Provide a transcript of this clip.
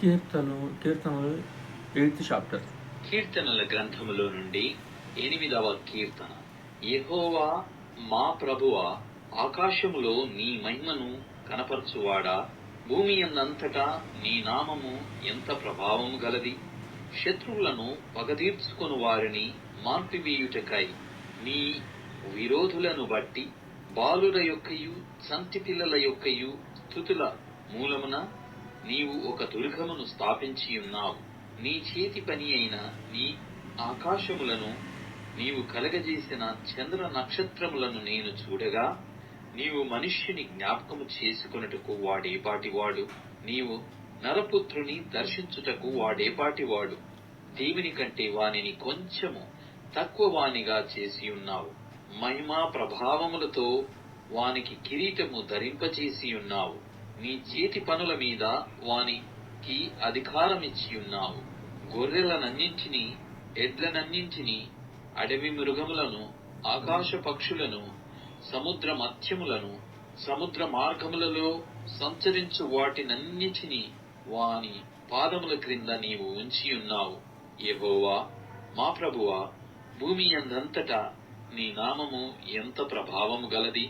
కీర్తనలు 8th chapter. కీర్తనల గ్రంథములో నుండి 8వ కీర్తన. యెహోవా మా ప్రభువా, ఆకాశములో నీ మహిమను కనపరచువాడా, భూమి యందంతటా నీ నామము ఎంత ప్రభావము గలది. శత్రువులను పగదీర్చుకొను వారిని మార్పివేయుటకై నీ విరోధులను బట్టి బాలుర యొక్కయు చంటి పిల్లల యొక్కయు స్తుతుల మూలమున నీవు ఒక దుర్గమును స్థాపించియున్నావు. నీ చేతి పని అయిన నీ ఆకాశములను నీవు కలగజేసిన చంద్ర నక్షత్రములను నేను చూడగా, నీవు మనుష్యుని జ్ఞాపకము చేసుకొనుటకు వాడేపాటివాడు, నీవు నరపుత్రుని దర్శించుటకు వాడేపాటివాడు. దేవుని కంటే వానిని కొంచెము తక్కువ వానిగా చేసియున్నావు. మహిమా ప్రభావములతో వానికి కిరీటము ధరింపజేసియున్నావు. నీ చేతి పనుల మీద వానికి అధికారమిచ్చియున్నావు. గొర్రెలనన్నింటినీ, ఎడ్లనన్నింటినీ, అడవి మృగములను, ఆకాశ పక్షులను, సముద్ర మత్స్యములను, సముద్ర మార్గములలో సంచరించు వాటినన్నిటినీ వాని పాదముల క్రింద నీవు ఉంచియున్నావు. యెహోవా మా ప్రభువా, భూమి యందంతటా నీ నామము ఎంత ప్రభావము గలది.